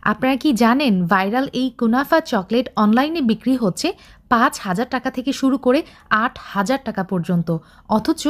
আপনারা কি জানেন ভাইরাল এই কুনাফা চকলেট অনলাইনে বিক্রি হচ্ছে ৫,০০০ টাকা থেকে শুরু করে ৮,০০০ টাকা পর্যন্ত। অথচ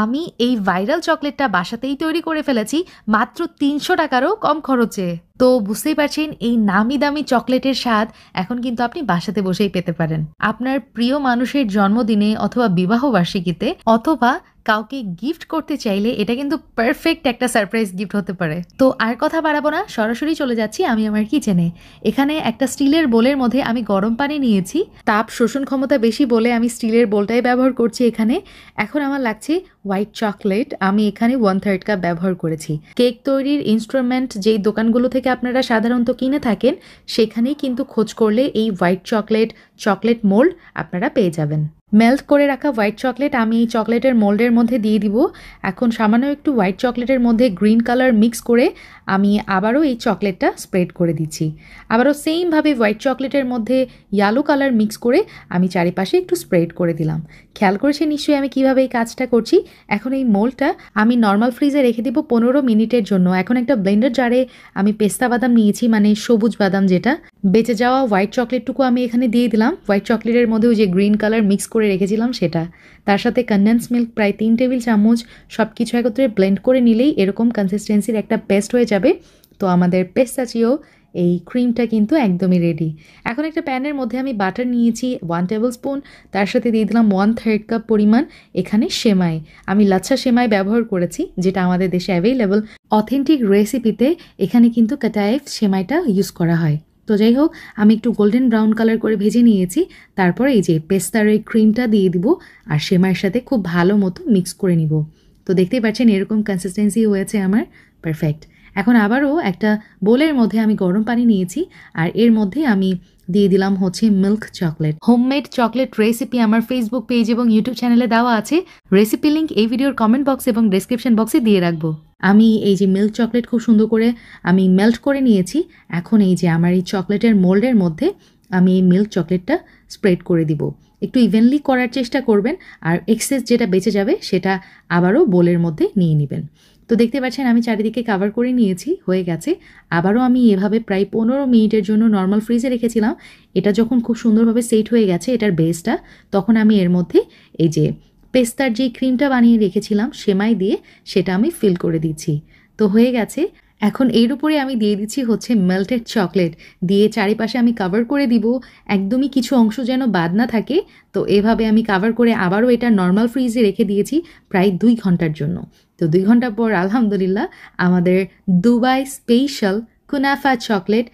আমি এই ভাইরাল চকলেটটা বাসাতেই তৈরি করে ফেলেছি মাত্র ৩০০ টাকারও কম খরচে। তো বুঝতেই পারছেন এই নামি দামি চকলেটের স্বাদ এখন কিন্তু আপনি বাসাতে বসেই পেতে পারেন। আপনার প্রিয় মানুষের জন্মদিনে অথবা বিবাহবার্ষিকীতে অথবা কাউকে গিফট করতে চাইলে এটা কিন্তু পারফেক্ট একটা সারপ্রাইজ গিফট হতে পারে। তো আর কথা বাড়াবো না, সরাসরি চলে যাচ্ছি আমি আমার কিচেনে। এখানে একটা স্টিলের বোলের মধ্যে আমি গরম পানি নিয়েছি। তাপ শোষণ ক্ষমতা বেশি বলে আমি স্টিলের বোলটাই ব্যবহার করছি এখানে। এখন আমার লাগছে হোয়াইট চকলেট। আমি এখানে 1/3 কাপ ব্যবহার করেছি। কেক তৈরির ইনস্ট্রুমেন্ট যেই দোকানগুলো থেকে আপনারা সাধারণত কিনে থাকেন সেখানেই কিন্তু খোঁজ করলে এই হোয়াইট চকলেট মোল্ড আপনারা পেয়ে যাবেন। মেল্ট করে রাখা হোয়াইট চকলেট আমি এই চকলেটের মোল্ডের মধ্যে দিয়ে দিব। এখন সামান্য একটু হোয়াইট চকলেটের মধ্যে গ্রিন কালার মিক্স করে আমি আবারও এই চকলেটটা স্প্রেড করে দিচ্ছি। আবারও সেমভাবে হোয়াইট চকলেটের মধ্যে ইয়েলো কালার মিক্স করে আমি চারিপাশে একটু স্প্রেড করে দিলাম। খেয়াল করেছে নিশ্চয়ই আমি কিভাবে এই কাজটা করছি। এখন এই মোল্ডটা আমি নর্মাল ফ্রিজে রেখে দিব 15 মিনিটের জন্য। এখন একটা ব্লেন্ডার জারে আমি পেস্তা বাদাম নিয়েছি, মানে সবুজ বাদাম যেটা। বেঁচে যাওয়া হোয়াইট চকলেটটুকু আমি এখানে দিয়ে দিলাম। হোয়াইট চকলেটের মধ্যে ওই যে গ্রিন কালার মিক্স করে রেখেছিলাম সেটা। তার সাথে কনডেন্স মিল্ক প্রায় 3 টেবিল চামচ। সব কিছু একত্রে ব্লেন্ড করে নিলেই এরকম কনসিস্টেন্সির একটা পেস্ট হয়ে যাবে। তো আমাদের পেস্তাচিও এই ক্রিমটা কিন্তু একদমই রেডি। এখন একটা প্যানের মধ্যে আমি বাটার নিয়েছি 1 টেবিল স্পুন। তার সাথে দিয়ে দিলাম 1/3 কাপ পরিমাণ এখানে সেমাই। আমি লাচ্ছা সেমাই ব্যবহার করেছি, যেটা আমাদের দেশে অ্যাভেলেবল। অথেন্টিক রেসিপিতে এখানে কিন্তু কাটায়েফ সেমাইটা ইউজ করা হয়। তো যাই হোক, আমি একটু গোল্ডেন ব্রাউন কালার করে ভেজে নিয়েছি। তারপরে এই যে পেস্তার এই ক্রিমটা দিয়ে দিব আর সেমাইয়ের সাথে খুব ভালো মতো মিক্স করে নিব। তো দেখতেই পাচ্ছেন এরকম কনসিস্টেন্সি হয়েছে আমার, পারফেক্ট। এখন আবারও একটা বোলের মধ্যে আমি গরম পানি নিয়েছি আর এর মধ্যে আমি দিয়ে দিলাম হচ্ছে milk chocolate. Homemade chocolate recipe আমার ফেসবুক পেজ এবং ইউটিউব চ্যানেলে দেওয়া আছে। রেসিপি লিঙ্ক এই ভিডিওর কমেন্ট বক্স এবং ডেসক্রিপশন বক্সে দিয়ে রাখবো। আমি এই যে মিল্ক চকলেট খুব সুন্দর করে আমি মেল্ট করে নিয়েছি। এখন এই যে আমার এই চকলেটের মোল্ডের মধ্যে আমি এই মিল্ক চকলেটটা স্প্রেড করে দিব। একটু ইভেনলি করার চেষ্টা করবেন আর এক্সেস যেটা বেঁচে যাবে সেটা আবারও বোলের মধ্যে নিয়ে নেবেন। তো দেখতে পাচ্ছেন আমি চারিদিকে কাভার করে নিয়েছি, হয়ে গেছে। আবারও আমি এভাবে প্রায় 15 মিনিটের জন্য নর্মাল ফ্রিজে রেখেছিলাম। এটা যখন খুব সুন্দরভাবে সেট হয়ে গেছে এটার বেসটা, তখন আমি এর মধ্যে এই যে পেস্তার যে ক্রিমটা বানিয়ে রেখেছিলাম সেমাই দিয়ে সেটা আমি ফিল করে দিচ্ছি। তো হয়ে গেছে। এখন এর উপরে আমি দিয়ে দিচ্ছি হচ্ছে মেল্টেড চকলেট, দিয়ে চারিপাশে আমি কাভার করে দিব, একদমই কিছু অংশ যেন বাদ না থাকে। তো এভাবে আমি কাভার করে আবারও এটা নর্মাল ফ্রিজে রেখে দিয়েছি প্রায় 2 ঘন্টার জন্য। তো 2 ঘন্টা পর আলহামদুলিল্লাহ আমাদের দুবাই স্পেশাল কুনাফা চকলেট